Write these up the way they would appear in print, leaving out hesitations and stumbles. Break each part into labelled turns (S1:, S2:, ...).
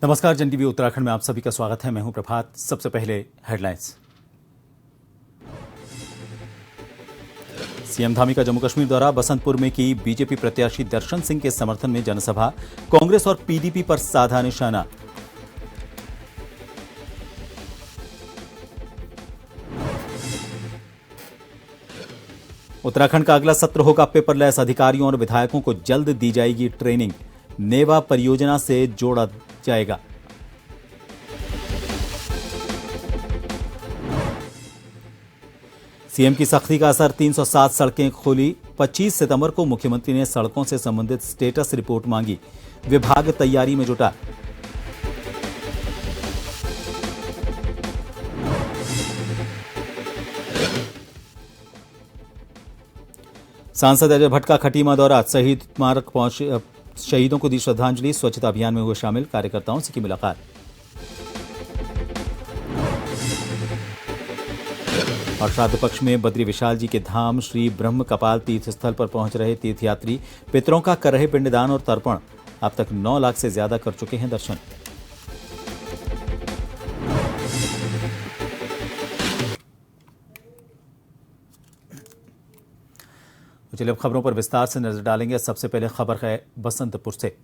S1: नमस्कार, जन टीवी उत्तराखंड में आप सभी का स्वागत है। मैं हूं प्रभात। सबसे पहले हेडलाइंस। सीएम धामी का जम्मू कश्मीर दौरा। बसंतपुर में की बीजेपी प्रत्याशी दर्शन सिंह के समर्थन में जनसभा। कांग्रेस और पीडीपी पर साधा निशाना। उत्तराखंड का अगला सत्र होगा पेपरलेस। अधिकारियों और विधायकों को जल्द दी जाएगी ट्रेनिंग। नेवा परियोजना से जोड़ा जाएगा। सीएम की सख्ती का असर। 307 सड़कें खोली। 25 सितंबर को मुख्यमंत्री ने सड़कों से संबंधित स्टेटस रिपोर्ट मांगी। विभाग तैयारी में जुटा। सांसद अजय भट्ट का खटीमा दौरा। शहीद स्मारक पहुंचे, शहीदों को दी श्रद्धांजलि। स्वच्छता अभियान में हुए शामिल। कार्यकर्ताओं से की मुलाकात। और श्राद्ध पक्ष में बद्री विशाल जी के धाम श्री ब्रह्म कपाल तीर्थ स्थल पर पहुंच रहे तीर्थयात्री पितरों का कर रहे पिंडदान और तर्पण। अब तक 9 लाख से ज्यादा कर चुके हैं दर्शन। चलिए अब खबरों पर विस्तार से नजर डालेंगे। सबसे पहले खबर है बसंतपुर से।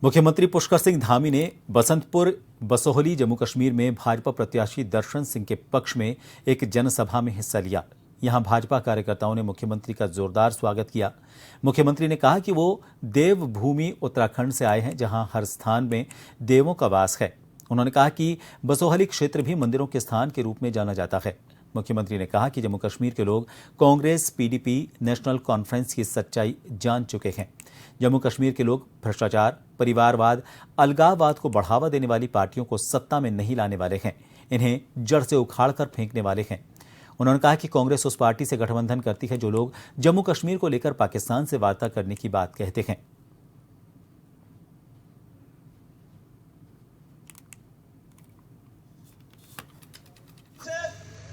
S1: मुख्यमंत्री पुष्कर सिंह धामी ने बसंतपुर बसोहली जम्मू कश्मीर में भाजपा प्रत्याशी दर्शन सिंह के पक्ष में एक जनसभा में हिस्सा लिया। यहां भाजपा कार्यकर्ताओं ने मुख्यमंत्री का जोरदार स्वागत किया। मुख्यमंत्री ने कहा कि वो देवभूमि उत्तराखंड से आए हैं, जहां हर स्थान में देवों का वास है। उन्होंने कहा कि बसोहली क्षेत्र भी मंदिरों के स्थान के रूप में जाना जाता है। मुख्यमंत्री ने कहा कि जम्मू कश्मीर के लोग कांग्रेस, पीडीपी, नेशनल कॉन्फ्रेंस की सच्चाई जान चुके हैं। जम्मू कश्मीर के लोग भ्रष्टाचार, परिवारवाद, अलगाववाद को बढ़ावा देने वाली पार्टियों को सत्ता में नहीं लाने वाले हैं। इन्हें जड़ से उखाड़कर फेंकने वाले हैं। उन्होंने कहा कि कांग्रेस उस पार्टी से गठबंधन करती है जो लोग जम्मू कश्मीर को लेकर पाकिस्तान से वार्ता करने की बात कहते हैं।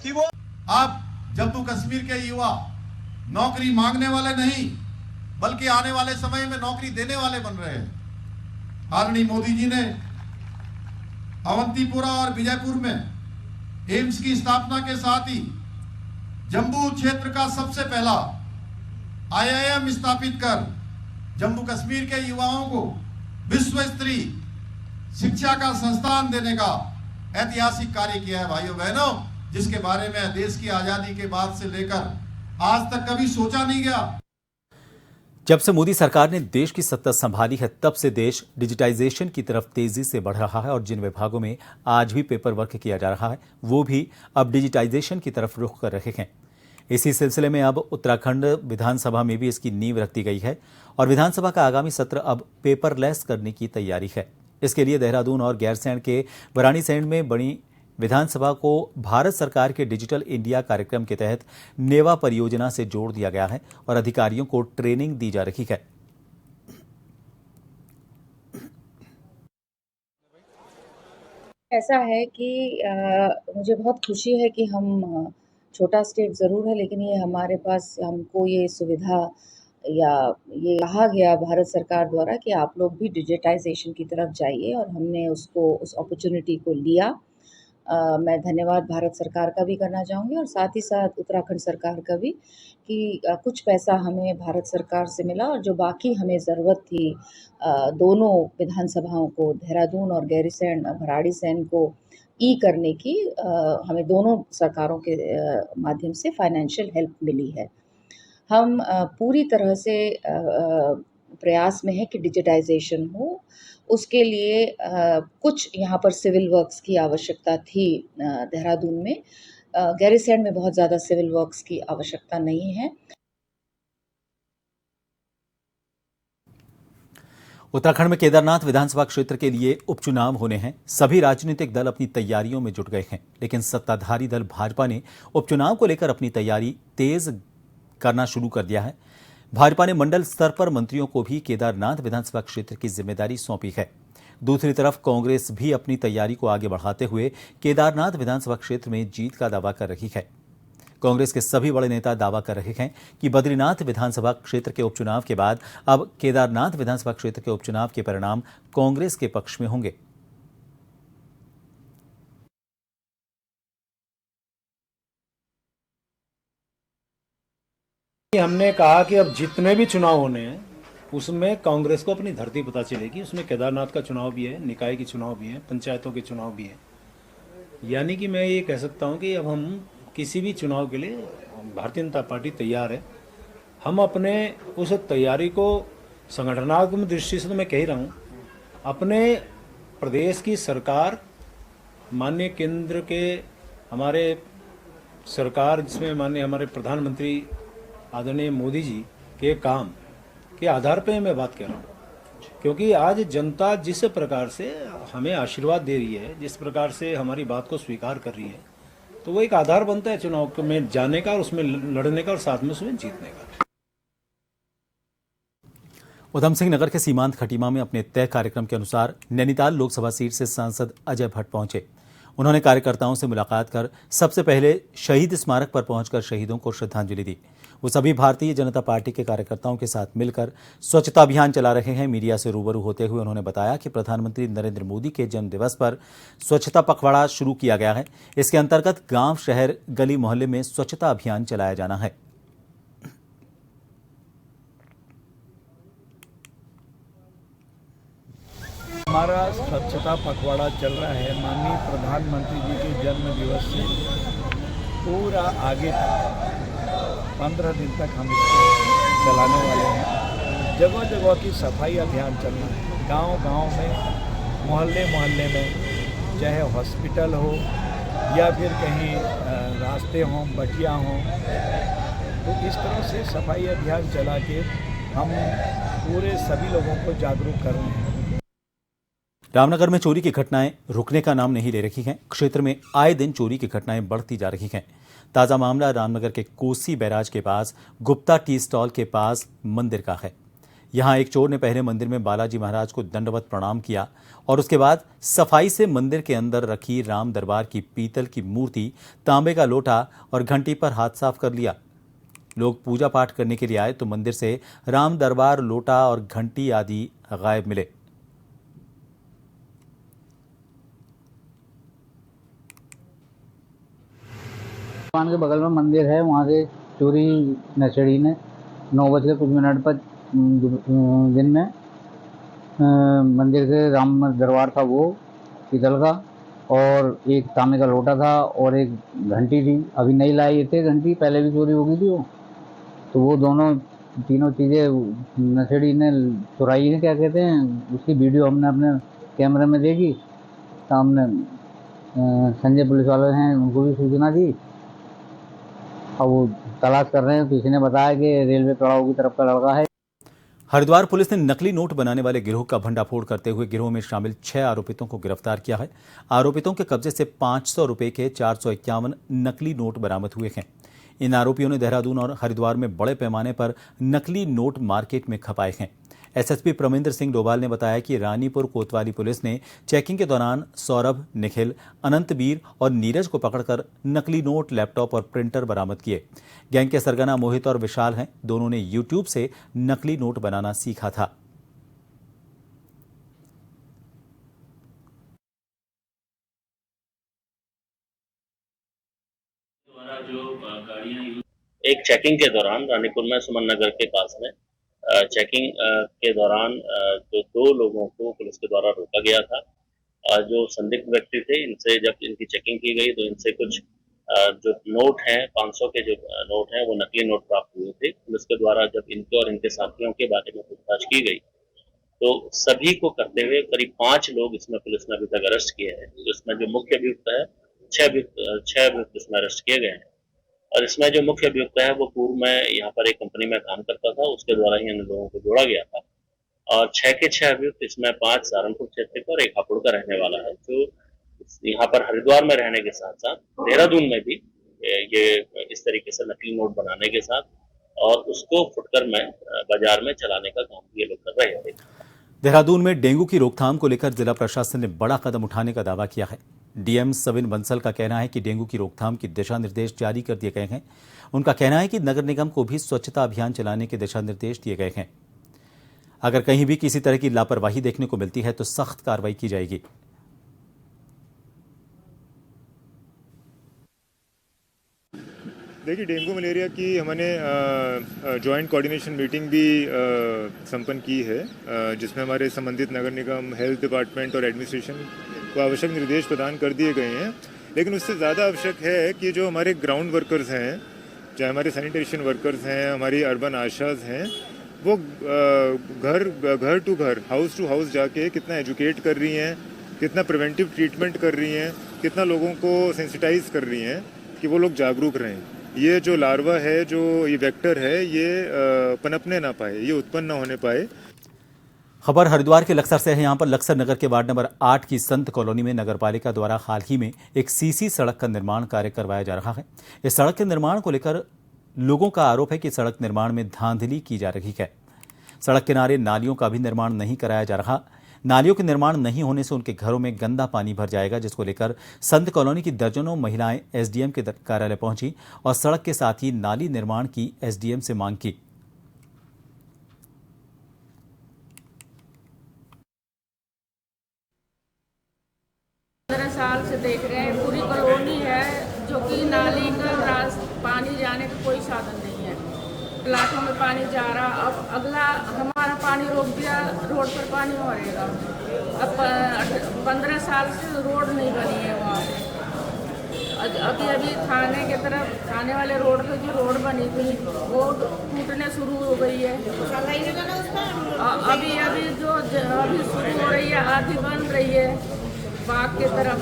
S2: कि वो आप जम्मू कश्मीर के युवा नौकरी मांगने वाले नहीं, बल्कि आने वाले समय में नौकरी देने वाले बन रहे हैं। आदरणीय मोदी जी ने अवंतीपुरा और विजयपुर में एम्स की स्थापना के साथ ही जम्मू क्षेत्र का सबसे पहला आईआईएम स्थापित कर जम्मू कश्मीर के युवाओं को विश्व स्तरीय शिक्षा का संस्थान देने का ऐतिहासिक कार्य किया है। भाइयों बहनों, जिसके बारे में देश की आजादी के बाद से लेकर आज तक कभी सोचा नहीं गया।
S1: जब से मोदी सरकार ने देश की सत्ता संभाली है, तब से देश डिजिटाइजेशन की तरफ तेजी से बढ़ रहा है और जिन विभागों में आज भी पेपर वर्क किया जा रहा है, वो भी अब डिजिटाइजेशन की तरफ रुख कर रहे हैं। इसी सिलसिले में अब उत्तराखंड विधानसभा में भी इसकी नींव रख दी गई है और विधानसभा का आगामी सत्र अब पेपरलेस करने की तैयारी है। इसके लिए देहरादून और गैरसैंण के भराड़ीसैंण में बनी विधानसभा को भारत सरकार के डिजिटल इंडिया कार्यक्रम के तहत नेवा परियोजना से जोड़ दिया गया है और अधिकारियों को ट्रेनिंग दी जा रही है।
S3: ऐसा है कि मुझे बहुत खुशी है कि हम छोटा स्टेट ज़रूर है, लेकिन ये हमारे पास हमको ये सुविधा या ये कहा गया भारत सरकार द्वारा कि आप लोग भी डिजिटाइजेशन की तरफ जाइए और हमने उसको उस अपॉर्चुनिटी को लिया। मैं धन्यवाद भारत सरकार का भी करना चाहूँगी और साथ ही साथ उत्तराखंड सरकार का भी कि कुछ पैसा हमें भारत सरकार से मिला और जो बाकी हमें ज़रूरत थी दोनों विधानसभाओं को, देहरादून और गैरीसैंण भराड़ीसैंण को करने की हमें दोनों सरकारों के माध्यम से फाइनेंशियल हेल्प मिली है। हम पूरी तरह से प्रयास में है कि डिजिटाइजेशन हो। उसके लिए कुछ यहाँ पर सिविल वर्क्स की आवश्यकता थी देहरादून में। गैरीसैंण में बहुत ज़्यादा सिविल वर्क्स की आवश्यकता नहीं है।
S1: उत्तराखंड में केदारनाथ विधानसभा क्षेत्र के लिए उपचुनाव होने हैं। सभी राजनीतिक दल अपनी तैयारियों में जुट गए हैं, लेकिन सत्ताधारी दल भाजपा ने उपचुनाव को लेकर अपनी तैयारी तेज करना शुरू कर दिया है। भाजपा ने मंडल स्तर पर मंत्रियों को भी केदारनाथ विधानसभा क्षेत्र की जिम्मेदारी सौंपी है। दूसरी तरफ कांग्रेस भी अपनी तैयारी को आगे बढ़ाते हुए केदारनाथ विधानसभा क्षेत्र में जीत का दावा कर रही है। कांग्रेस के सभी बड़े नेता दावा कर रहे हैं कि बद्रीनाथ विधानसभा क्षेत्र के उपचुनाव के बाद अब केदारनाथ विधानसभा क्षेत्र के उपचुनाव के परिणाम कांग्रेस के पक्ष में होंगे।
S4: हमने कहा कि अब जितने भी चुनाव होने हैं उसमें कांग्रेस को अपनी धरती पता चलेगी। उसमें केदारनाथ का चुनाव भी है, निकाय के चुनाव भी है, पंचायतों के चुनाव भी है। यानी कि मैं ये कह सकता हूँ कि अब हम किसी भी चुनाव के लिए भारतीय जनता पार्टी तैयार है। हम अपने उस तैयारी को संगठनात्मक दृष्टि से तो मैं कह ही रहा हूँ, अपने प्रदेश की सरकार, माननीय केंद्र के हमारे सरकार जिसमें माननीय हमारे प्रधानमंत्री आदरणीय मोदी जी के काम के आधार पे मैं बात कर रहा हूँ। क्योंकि आज जनता जिस प्रकार से हमें आशीर्वाद दे रही है, जिस प्रकार से हमारी बात को स्वीकार कर रही है, तो वो एक आधार बनता है चुनाव में जाने का और उसमें लड़ने का और साथ में उसमें जीतने का।
S1: उधम सिंह नगर के सीमांत खटीमा में अपने तय कार्यक्रम के अनुसार नैनीताल लोकसभा सीट से सांसद अजय भट्ट पहुंचे। उन्होंने कार्यकर्ताओं से मुलाकात कर सबसे पहले शहीद स्मारक पर पहुंचकर शहीदों को श्रद्धांजलि दी। वो सभी भारतीय जनता पार्टी के कार्यकर्ताओं के साथ मिलकर स्वच्छता अभियान चला रहे हैं। मीडिया से रूबरू होते हुए उन्होंने बताया कि प्रधानमंत्री नरेंद्र मोदी के जन्म दिवस पर स्वच्छता पखवाड़ा शुरू किया गया है। इसके अंतर्गत गांव, शहर, गली मोहल्ले में स्वच्छता अभियान चलाया जाना है।
S5: हमारा स्वच्छता पखवाड़ा चल रहा है। माननीय प्रधानमंत्री जी के जन्म दिवस से पूरा आगे तक 15 दिन तक हम इसको चलाने वाले हैं। जगह जगह की सफाई अभियान चल रहा है, गांव-गांव में, मोहल्ले में, चाहे हॉस्पिटल हो या फिर कहीं रास्ते हों, बटिया हों, तो इस तरह से सफाई अभियान चला के हम पूरे सभी लोगों को जागरूक कर रहे हैं।
S1: रामनगर में चोरी की घटनाएं रुकने का नाम नहीं ले रही हैं। क्षेत्र में आए दिन चोरी की घटनाएं बढ़ती जा रही हैं। ताजा मामला रामनगर के कोसी बैराज के पास गुप्ता टी स्टॉल के पास मंदिर का है। यहां एक चोर ने पहले मंदिर में बालाजी महाराज को दंडवत प्रणाम किया और उसके बाद सफाई से मंदिर के अंदर रखी राम दरबार की पीतल की मूर्ति, तांबे का लोटा और घंटी पर हाथ साफ कर लिया। लोग पूजा पाठ करने के लिए आए तो मंदिर से राम दरबार, लोटा और घंटी आदि गायब मिले।
S6: दुकान के बगल में मंदिर है, वहाँ से चोरी नशेड़ी ने 9 बज के कुछ मिनट पर दिन में मंदिर के राम दरबार था वो पीतल का, और एक तांबे का लोटा था और एक घंटी थी। अभी नहीं लाई थे घंटी, पहले भी चोरी हो गई थी वो, तो वो तीनों चीज़ें नशेड़ी ने चुराई है। क्या कहते हैं, उसकी वीडियो हमने अपने कैमरे में देखी। सामने संजय पुलिस वाले हैं, उनको भी सूचना दी। अब वो तलाश कर रहे हैं। किसी ने बताया कि रेलवे कड़ाऊ की तरफ का लड़का है।
S1: हरिद्वार पुलिस ने नकली नोट बनाने वाले गिरोह का भंडाफोड़ करते हुए गिरोह में शामिल 6 आरोपितों को गिरफ्तार किया है। आरोपितों के कब्जे से 500 रुपए के 451 नकली नोट बरामद हुए हैं। इन आरोपियों ने देहरादून और हरिद्वार में बड़े पैमाने पर नकली नोट मार्केट में खपाए हैं। एसएसपी प्रमिंदर सिंह डोभाल ने बताया कि रानीपुर कोतवाली पुलिस ने चेकिंग के दौरान सौरभ, निखिल, अनंतवीर और नीरज को पकड़कर नकली नोट, लैपटॉप और प्रिंटर बरामद किए। गैंग के सरगना मोहित और विशाल हैं। दोनों ने यूट्यूब से नकली नोट बनाना सीखा था।
S7: एक चेकिंग के दौरान रानीपुर में सुमन नगर के पास में चेकिंग के दौरान जो 2 लोगों को पुलिस के द्वारा रोका गया था। जो संदिग्ध व्यक्ति थे, इनसे जब इनकी चेकिंग की गई तो इनसे कुछ जो नोट हैं, 500 के जो नोट हैं, वो नकली नोट प्राप्त हुए थे। पुलिस के द्वारा जब इनके और इनके साथियों के बारे में पूछताछ की गई तो सभी को करते हुए करीब 5 लोग इसमें पुलिस ने अभी तक अरेस्ट किए हैं। इसमें जो मुख्य अभियुक्त है, 6 अभियुक्त इसमें अरेस्ट किए गए हैं। और इसमें जो मुख्य अभियुक्त है वो पूर्व में यहाँ पर एक कंपनी में काम करता था, उसके द्वारा ही इन लोगों को जोड़ा गया था। और 6 के 6 अभियुक्त, इसमें 5 सहारनपुर क्षेत्र का और 1 हापुड़ का रहने वाला है, जो यहाँ पर हरिद्वार में रहने के साथ साथ देहरादून में भी ये इस तरीके से नकली नोट बनाने के साथ और उसको फुटकर में बाजार में चलाने का काम ये लोग कर रहे थे।
S1: देहरादून में डेंगू की रोकथाम को लेकर जिला प्रशासन ने बड़ा कदम उठाने का दावा किया है। डीएम सविन बंसल का कहना है कि डेंगू की रोकथाम के दिशा निर्देश जारी कर दिए गए हैं। उनका कहना है कि नगर निगम को भी स्वच्छता अभियान चलाने के दिशा निर्देश दिए गए हैं। अगर कहीं भी किसी तरह की लापरवाही देखने को मिलती है तो सख्त कार्रवाई की जाएगी।
S8: देखिए, डेंगू मलेरिया की हमने जॉइंट कोऑर्डिनेशन मीटिंग भी संपन्न की है, जिसमें हमारे संबंधित नगर निगम, हेल्थ डिपार्टमेंट और एडमिनिस्ट्रेशन को आवश्यक निर्देश प्रदान कर दिए गए हैं। लेकिन उससे ज़्यादा आवश्यक है कि जो हमारे ग्राउंड वर्कर्स हैं, चाहे हमारे सैनिटेशन वर्कर्स हैं, हमारी अर्बन आशाज हैं, वो घर टू घर, हाउस टू हाउस जाके कितना एजुकेट कर रही हैं, कितना प्रिवेंटिव ट्रीटमेंट कर रही हैं, कितना लोगों को सेंसिटाइज कर रही हैं कि वो लोग जागरूक रहें। ये जो लार्वा है, जो ये वेक्टर है, ये पनपने ना पाए, ये उत्पन्न ना होने पाए।
S1: खबर हरिद्वार के लक्सर से है। यहाँ पर लक्सर नगर के वार्ड नंबर 8 की संत कॉलोनी में नगरपालिका द्वारा हाल ही में एक सीसी सड़क का निर्माण कार्य करवाया जा रहा है। इस सड़क के निर्माण को लेकर लोगों का आरोप है कि सड़क निर्माण में धांधली की जा रही है। सड़क किनारे नालियों का भी निर्माण नहीं कराया जा रहा। नालियों के निर्माण नहीं होने से उनके घरों में गंदा पानी भर जाएगा, जिसको लेकर संत कॉलोनी की दर्जनों महिलाएं एसडीएम के कार्यालय पहुंची और सड़क के साथ ही नाली निर्माण की एसडीएम से मांग की।
S9: 15 साल से देख रहे हैं, पूरी कॉलोनी है जो कि नाली का पानी जाने का कोई साधन नहीं है। प्लाटों में पानी जा रहा, अब अगला हमारा पानी रोक दिया, रोड पर पानी भरेगा। अब 15 साल से रोड नहीं बनी है वहाँ पे। अभी थाने के तरफ, थाने वाले रोड पे जो रोड बनी थी वो टूटने शुरू हो गई है। अभी जो शुरू हो रही है, आधी बन रही है बाग के तरफ,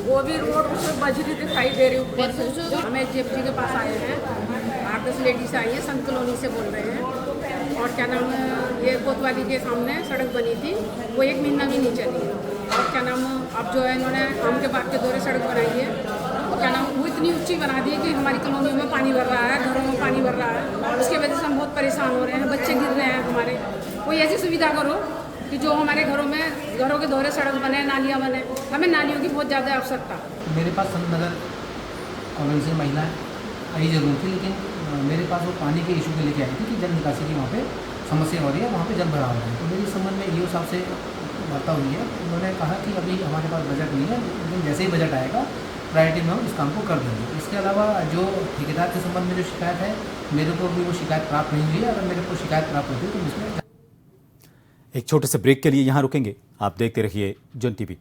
S9: वो भी रोड उसमें बजरी दिखाई दे रही ऊपर से।
S10: हमें जेपी के पास आए हैं, 8-10 लेडीज आई हैं, संत कॉलोनी से बोल रहे हैं। और क्या नाम, ये कोतवाली के सामने सड़क बनी थी, वो 1 महीना भी नहीं चली। और क्या नाम, अब जो है इन्होंने आम के बाग के दौरे सड़क बनाई है। और क्या नाम, वो इतनी ऊंची बना दी है कि हमारी कॉलोनियों में पानी भर रहा है, घरों में पानी भर रहा है। उसकी वजह से हम बहुत परेशान हो रहे हैं, बच्चे गिर रहे हैं हमारे। कोई ऐसी सुविधा करो कि जो हमारे घरों के दौरे सड़क बने, नालियाँ बने। हमें नालियों की बहुत ज़्यादा आवश्यकता।
S6: मेरे पास संत नगर कॉलोनी से महिला आई जरूर थी, लेकिन मेरे पास वो पानी के इशू के लेके आई थी कि जल निकासी की वहाँ पे समस्या हो रही है, वहाँ पे जल भरा हो रहा है। तो मेरी संबंध में ईओ साहब से वार्ता हुई है। उन्होंने कहा कि अभी हमारे पास बजट नहीं है, लेकिन जैसे ही बजट आएगा प्रायोरिटी में हम इस काम को कर देंगे। इसके अलावा जो ठेकेदार के संबंध में जो शिकायत है, मेरे को भी वो शिकायत प्राप्त नहीं हुई है। अगर मेरे को शिकायत प्राप्त होती है तो इसमें
S1: एक छोटे से ब्रेक के लिए यहां रुकेंगे। आप देखते रहिए जन टीवी।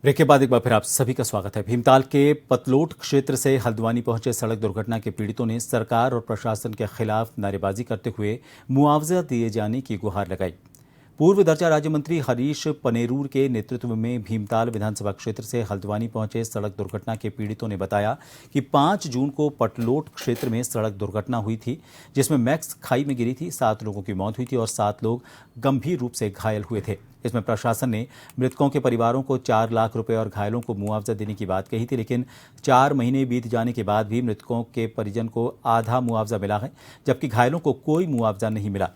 S1: ब्रेक के बाद एक बार फिर आप सभी का स्वागत है। भीमताल के पतलोट क्षेत्र से हल्द्वानी पहुंचे सड़क दुर्घटना के पीड़ितों ने सरकार और प्रशासन के खिलाफ नारेबाजी करते हुए मुआवजा दिए जाने की गुहार लगाई। पूर्व दर्जा राज्य मंत्री हरीश पनेरूर के नेतृत्व में भीमताल विधानसभा क्षेत्र से हल्द्वानी पहुंचे सड़क दुर्घटना के पीड़ितों ने बताया कि 5 जून को पटलोट क्षेत्र में सड़क दुर्घटना हुई थी, जिसमें मैक्स खाई में गिरी थी। 7 लोगों की मौत हुई थी और 7 लोग गंभीर रूप से घायल हुए थे। इसमें प्रशासन ने मृतकों के परिवारों को 4 लाख रुपए और घायलों को मुआवजा देने की बात कही थी, लेकिन 4 महीने बीत जाने के बाद भी मृतकों के परिजन को आधा मुआवजा मिला है, जबकि घायलों को कोई मुआवजा नहीं मिला।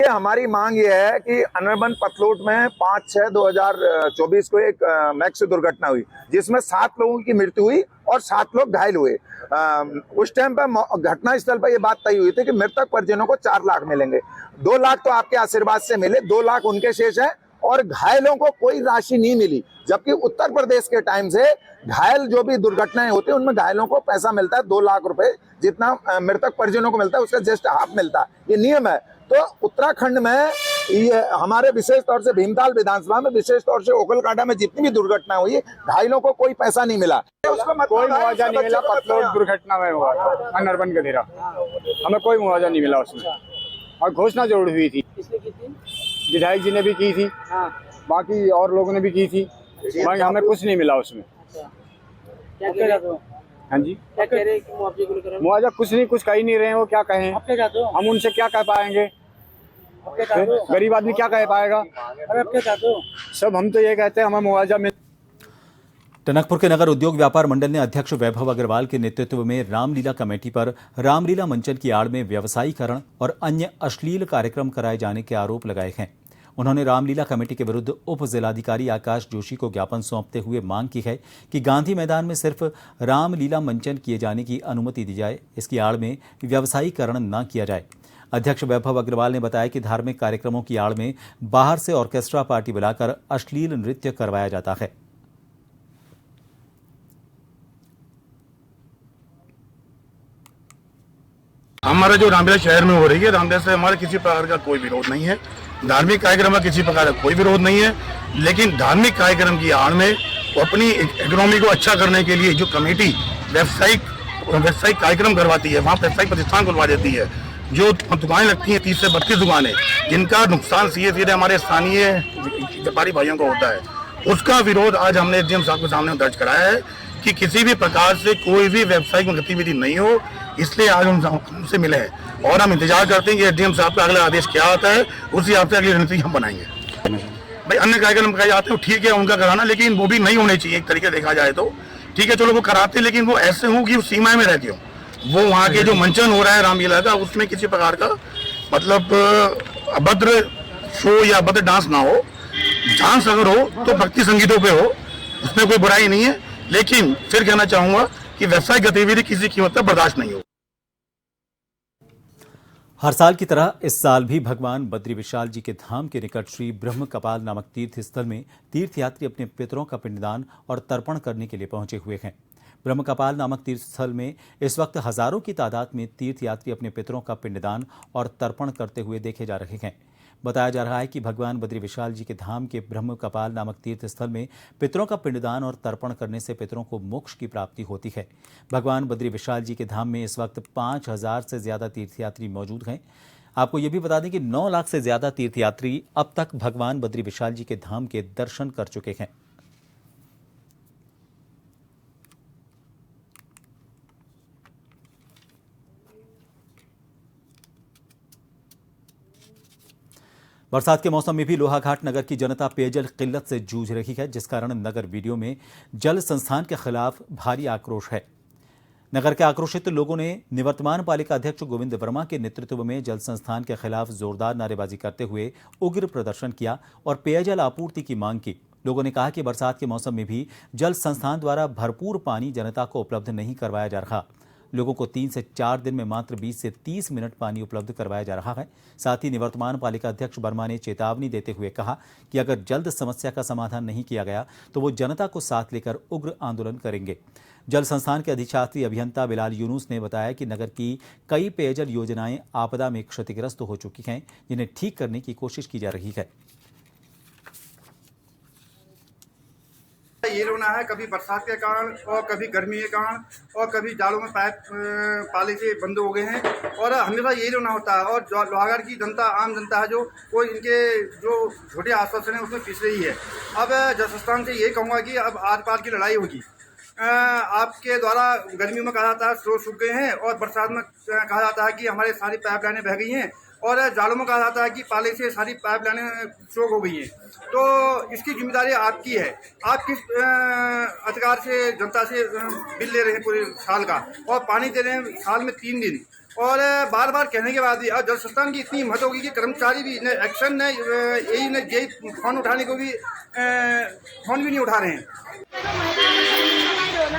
S11: हमारी मांग ये है कि अनबन पतलोट में 5/6/2024 को एक मैक्स दुर्घटना हुई, जिसमें 7 लोगों की मृत्यु हुई और 7 लोग घायल हुए। उस टाइम पर घटना स्थल पर यह बात तय हुई थी कि मृतक परिजनों को 4 लाख मिलेंगे। 2 लाख तो आपके आशीर्वाद से मिले, 2 लाख उनके शेष है और घायलों को कोई राशि नहीं मिली। जबकि उत्तर प्रदेश के टाइम से घायल जो भी दुर्घटनाएं होती है उनमें घायलों को पैसा मिलता है 2 लाख रुपए, जितना मृतक परिजनों को मिलता है उसका जस्ट हाफ मिलता है। ये नियम है। तो उत्तराखंड में ये हमारे विशेष तौर से भीमताल विधानसभा में विशेष तौर से ओखलकांडा में जितनी भी दुर्घटना हुई, घायलों को कोई पैसा नहीं मिला,
S12: कोई मुआवजा नहीं मिला। पतलोट दुर्घटना में हुआ अनर्बन का घेरा, हमें कोई मुआवजा नहीं मिला उसमें। और घोषणा जरूर हुई थी, विधायक जी ने भी की थी, बाकी और लोगों ने भी की थी, मगर हमें कुछ नहीं मिला उसमें। हाँ जी, क्या कह रहे हैं? मुआवजा कुछ नहीं, कुछ कह ही नहीं रहे हैं। वो क्या कहें, हम उनसे क्या कह पाएंगे? गरीब आदमी क्या कह पाएगा? सब हम तो ये कहते हैं हमें मुआवजा मिल।
S1: टनकपुर के नगर उद्योग व्यापार मंडल ने अध्यक्ष वैभव अग्रवाल के नेतृत्व में रामलीला कमेटी पर रामलीला मंचन की आड़ में व्यवसायीकरण और अन्य अश्लील कार्यक्रम कराए जाने के आरोप लगाए हैं। उन्होंने रामलीला कमेटी के विरुद्ध उप जिलाधिकारी आकाश जोशी को ज्ञापन सौंपते हुए मांग की है कि गांधी मैदान में सिर्फ रामलीला मंचन किए जाने की अनुमति दी जाए, इसकी आड़ में व्यवसायीकरण न किया जाए। अध्यक्ष वैभव अग्रवाल ने बताया कि धार्मिक कार्यक्रमों की आड़ में बाहर से ऑर्केस्ट्रा पार्टी बुलाकर अश्लील नृत्य करवाया जाता है।
S13: हमारा जो रामलीला शहर में हो रही है, रामलीला से हमारे किसी प्रकार का कोई विरोध नहीं है। धार्मिक कार्यक्रम का किसी प्रकार का कोई विरोध नहीं है, लेकिन धार्मिक कार्यक्रम की आड़ में अपनी इकोनॉमी को अच्छा करने के लिए जो कमेटी व्यावसायिक कार्यक्रम करवाती है, वहाँ व्यावसायिक प्रतिष्ठान खुलवा देती है। जो दुकानें लगती हैं 30 से 32 दुकानें, जिनका नुकसान सीधे हमारे स्थानीय व्यापारी भाइयों को होता है, उसका विरोध आज हमने एसडीएम साहब के सामने दर्ज कराया है कि किसी भी प्रकार से कोई भी व्यावसायिक गतिविधि नहीं हो। इसलिए आज हम उनसे मिले हैं और हम इंतजार करते हैं कि एसडीएम साहब का अगला आदेश क्या आता है, उसी हिसाब से अगली रणनीति हम बनाएंगे। भाई अन्य कार्यक्रम कराए जाते हैं, ठीक है उनका कराना, लेकिन वो भी नहीं होने चाहिए। एक तरीके देखा जाए तो ठीक है, चलो वो कराते, लेकिन वो ऐसे हो कि सीमाएं में रहती हो। वो वहाँ के जो मंचन हो रहा है रामलीला का, उसमें किसी प्रकार का मतलब अभद्र शो या अभद्र डांस ना हो। डांस अगर हो तो भक्ति संगीतों पे हो, उसमें कोई बुराई नहीं है, लेकिन फिर कहना चाहूंगा कि व्यावसायिक गतिविधि किसी कीमत पर बर्दाश्त नहीं हो।
S1: हर साल की तरह इस साल भी भगवान बद्री विशाल जी के धाम के निकट श्री ब्रह्म कपाल नामक तीर्थ स्थल में तीर्थयात्री अपने पितरों का पिंडदान और तर्पण करने के लिए पहुंचे हुए हैं। ब्रह्म कपाल नामक तीर्थ स्थल में इस वक्त हजारों की तादाद में तीर्थयात्री अपने पितरों का पिंडदान और तर्पण करते हुए देखे जा रहे हैं। बताया जा रहा है कि भगवान बद्री विशाल जी के धाम के ब्रह्म कपाल नामक तीर्थ स्थल में पितरों का पिंडदान और तर्पण करने से पितरों को मोक्ष की प्राप्ति होती है। भगवान बद्री विशाल जी के धाम में इस वक्त 5000 से ज्यादा तीर्थयात्री मौजूद हैं। आपको ये भी बता दें कि 9 लाख से ज्यादा तीर्थयात्री अब तक भगवान बद्री विशाल जी के धाम के दर्शन कर चुके हैं। बरसात के मौसम में भी लोहाघाट नगर की जनता पेयजल किल्लत से जूझ रही है, जिस कारण नगर वीडियो में जल संस्थान के खिलाफ भारी आक्रोश है। नगर के आक्रोशित लोगों ने निवर्तमान पालिका अध्यक्ष गोविंद वर्मा के नेतृत्व में जल संस्थान के खिलाफ जोरदार नारेबाजी करते हुए उग्र प्रदर्शन किया और पेयजल आपूर्ति की मांग की। लोगों ने कहा कि बरसात के मौसम में भी जल संस्थान द्वारा भरपूर पानी जनता को उपलब्ध नहीं करवाया जा रहा। लोगों को 3 से 4 दिन में मात्र 20 से 30 मिनट पानी उपलब्ध करवाया जा रहा है। साथ ही निवर्तमान पालिका अध्यक्ष वर्मा ने चेतावनी देते हुए कहा कि अगर जल्द समस्या का समाधान नहीं किया गया तो वो जनता को साथ लेकर उग्र आंदोलन करेंगे। जल संस्थान के अधिशासी अभियंता बिलाल यूनुस ने बताया कि नगर की कई पेयजल योजनाएं आपदा में क्षतिग्रस्त हो चुकी हैं, जिन्हें ठीक करने की कोशिश की जा रही है।
S14: ये रोना है कभी बरसात के कारण और कभी गर्मी के कारण और कभी जाड़ों में पाइप पाले से बंद हो गए हैं और हमेशा यही रोना होता है। और जो लोहागढ़ की जनता, आम जनता है, जो कोई इनके जो छोटे आश्वासन है उसमें पिस रही है। अब जल संस्थान से यही कहूँगा कि अब आर पार की लड़ाई होगी। आपके द्वारा गर्मियों में कहा जाता है स्रोत सूख गए हैं और बरसात में कहा जाता है कि हमारे सारी पाइप लाइनें बह गई हैं और जाड़ों में कहा जाता है कि पाले से सारी पाइप लाइनें स्ट्रोक हो गई हैं। तो इसकी जिम्मेदारी आपकी है। आप किस अधिकार से जनता से बिल ले रहे हैं पूरे साल का और पानी दे रहे हैं साल में 3 दिन और बार बार कहने के बाद भी अब जल संस्थान की इतनी हिम्मत होगी कि कर्मचारी भी न एक्शन न यही न यही फोन उठाने को भी फोन भी नहीं उठा रहे हैं।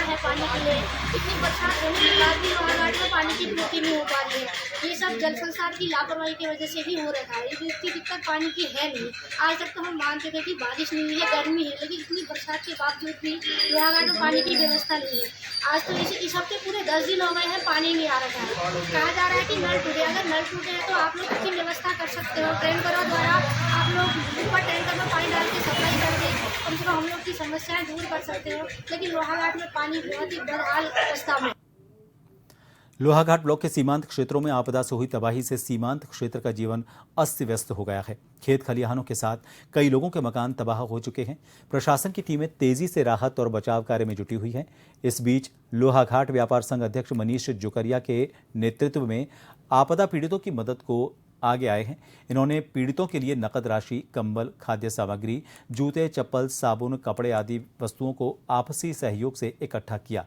S15: है पानी के लिए इतनी बरसात होने के बाद भी लोहाघाट में पानी की पूर्ति नहीं हो पा रही है। ये सब जल संस्थान की लापरवाही की वजह से ही हो रहा है। इतनी दिक्कत पानी की है नहीं। आज तक तो हम मानते थे कि बारिश नहीं हुई है, गर्मी है, लेकिन इतनी बरसात के बावजूद भी लोहाघाट में पानी की व्यवस्था नहीं है। आज तो इस हफ्ते पूरे 10 दिन हो गए हैं, पानी नहीं आ रहा है। कहा जा रहा है कि नल टूटे। अगर नल टूटे हैं तो आप लोग इसकी व्यवस्था कर सकते हो। टैंकरों द्वारा आप लोग ऊपर टैंकर में पानी डाल के सप्लाई कर दें, कम से कम हम लोग की समस्याएं दूर कर सकते हो। लेकिन लोहाघाट में पानी बहुत ही बदहाल अवस्था में।
S1: लोहाघाट ब्लॉक के सीमांत क्षेत्रों में आपदा से हुई तबाही से सीमांत क्षेत्र का जीवन अस्त व्यस्त हो गया है। खेत खलिहानों के साथ कई लोगों के मकान तबाह हो चुके हैं। प्रशासन की टीमें तेजी से राहत और बचाव कार्य में जुटी हुई हैं। इस बीच लोहाघाट व्यापार संघ अध्यक्ष मनीष जुकरिया के नेतृत्व में आपदा पीड़ितों की मदद को आगे आए हैं। इन्होंने पीड़ितों के लिए नकद राशि, कंबल, खाद्य सामग्री, जूते, चप्पल, साबुन, कपड़े आदि वस्तुओं को आपसी सहयोग से इकट्ठा किया।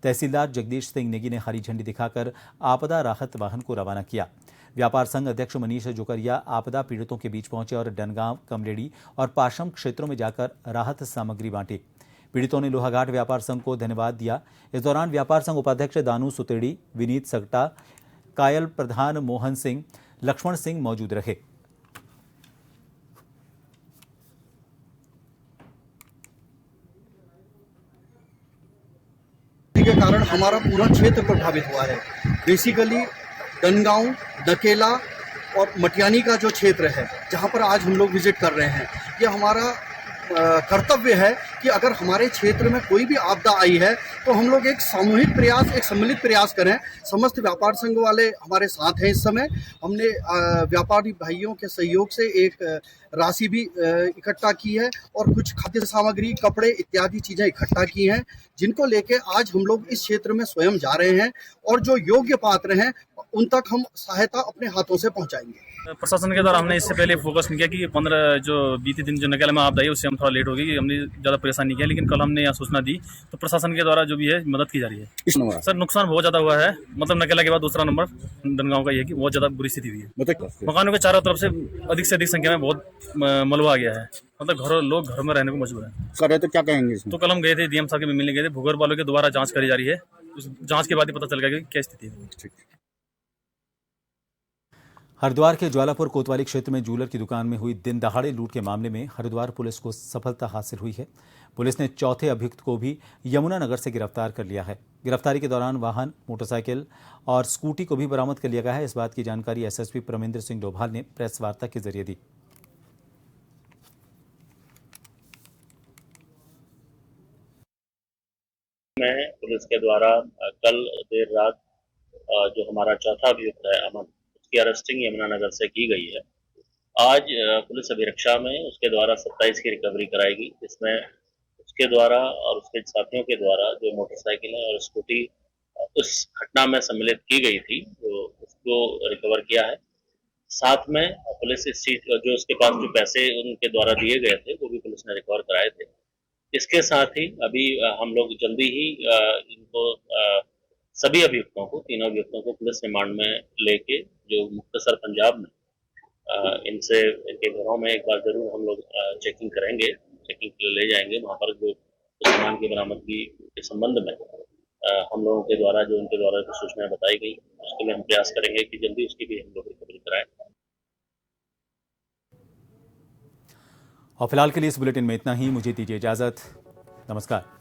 S1: तहसीलदार जगदीश सिंह नेगी ने हरी झंडी दिखाकर आपदा राहत वाहन को रवाना किया। व्यापार संघ अध्यक्ष मनीष जोकरिया आपदा पीड़ितों के बीच पहुंचे और डनगांव, कमलेड़ी और पाशम क्षेत्रों में जाकर राहत सामग्री बांटी। पीड़ितों ने लोहाघाट व्यापार संघ को धन्यवाद दिया। इस दौरान व्यापार संघ उपाध्यक्ष दानू सुतेड़ी, विनीत सगटा, कायल प्रधान मोहन सिंह, लक्ष्मण सिंह मौजूद रहे।
S16: के कारण हमारा पूरा क्षेत्र प्रभावित हुआ है। बेसिकली डनगांव, डकेला और मटियानी का जो क्षेत्र है, जहां पर आज हम लोग विजिट कर रहे हैं, ये हमारा कर्तव्य है कि अगर हमारे क्षेत्र में कोई भी आपदा आई है तो हम लोग एक सामूहिक प्रयास, एक सम्मिलित प्रयास करें। समस्त व्यापार संघ वाले हमारे साथ हैं। इस समय हमने व्यापारी भाइयों के सहयोग से एक राशि भी इकट्ठा की है और कुछ खाद्य सामग्री, कपड़े इत्यादि चीज़ें इकट्ठा की हैं, जिनको लेके आज हम लोग इस क्षेत्र में स्वयं जा रहे हैं और जो योग्य पात्र हैं उन तक हम सहायता अपने हाथों से पहुंचाएंगे।
S17: प्रशासन के द्वारा हमने इससे पहले फोकस नहीं किया कि 15 जो बीते दिन जो नकेला में आपदा आई उससे हम थोड़ा लेट हो गई, हमने ज़्यादा परेशान नहीं किया, लेकिन कल हमने यहाँ सूचना दी तो प्रशासन के द्वारा जो भी है मदद की जा रही है। सर नुकसान बहुत ज़्यादा हुआ है, मतलब नकेला के बाद दूसरा नंबर डनगांव का ये है कि बहुत ज़्यादा बुरी स्थिति हुई है। मकानों के चारों तरफ से अधिक संख्या में बहुत मलबा आ गया है, मतलब लोग घर में रहने को मजबूर है।
S16: सर तो क्या कहेंगे इसमें?
S17: तो कल हम गए थे, डीएम साहब के मिलने गए थे। भूगर्भ वालों के द्वारा जाँच करी जा रही है, उस जाँच के बाद ही पता चल गया कि क्या स्थिति है।
S1: हरिद्वार के ज्वालापुर कोतवाली क्षेत्र में ज्वेलर की दुकान में हुई दिन दहाड़े लूट के मामले में हरिद्वार पुलिस को सफलता हासिल हुई है। पुलिस ने चौथे अभियुक्त को भी यमुनानगर से गिरफ्तार कर लिया है। गिरफ्तारी के दौरान वाहन, मोटरसाइकिल और स्कूटी को भी बरामद कर लिया गया है। इस बात की जानकारी एसएसपी परमेंद्र सिंह डोभाल ने प्रेस वार्ता के जरिए दी।
S7: पुलिस के द्वारा कल देर रात जो हमारा चौथा अभियुक्त है अमन, की अरेस्टिंग यमुनानगर से की गई है। आज पुलिस अभिरक्षा में उसके द्वारा 27 की रिकवरी कराएगी, जिसमें उसके द्वारा और उसके साथियों के द्वारा जो मोटरसाइकिल और स्कूटी उस घटना में सम्मिलित की गई थी, तो उसको रिकवर किया है। साथ में पुलिस इस चीज जो उसके पास जो पैसे उनके द्वारा दिए गए थे वो भी पुलिस ने रिकवर कराए थे। इसके साथ ही अभी हम लोग जल्दी ही इनको सभी अभियुक्तों को, तीनों अभियुक्तों को पुलिस रिमांड में लेके जो मुख्तसर पंजाब में इनसे इनके घरों में एक बार जरूर हम लोग चेकिंग करेंगे, चेकिंग के लिए ले जाएंगे। वहाँ पर जो सामान की बरामदगी के संबंध में हम लोगों के द्वारा जो उनके द्वारा जो सूचनाएं बताई गई, उसके लिए हम प्रयास करेंगे कि जल्दी उसकी भी हम लोग रिकवरी कराएं।
S1: और फिलहाल के लिए इस बुलेटिन में इतना ही। मुझे दीजिए इजाजत। नमस्कार।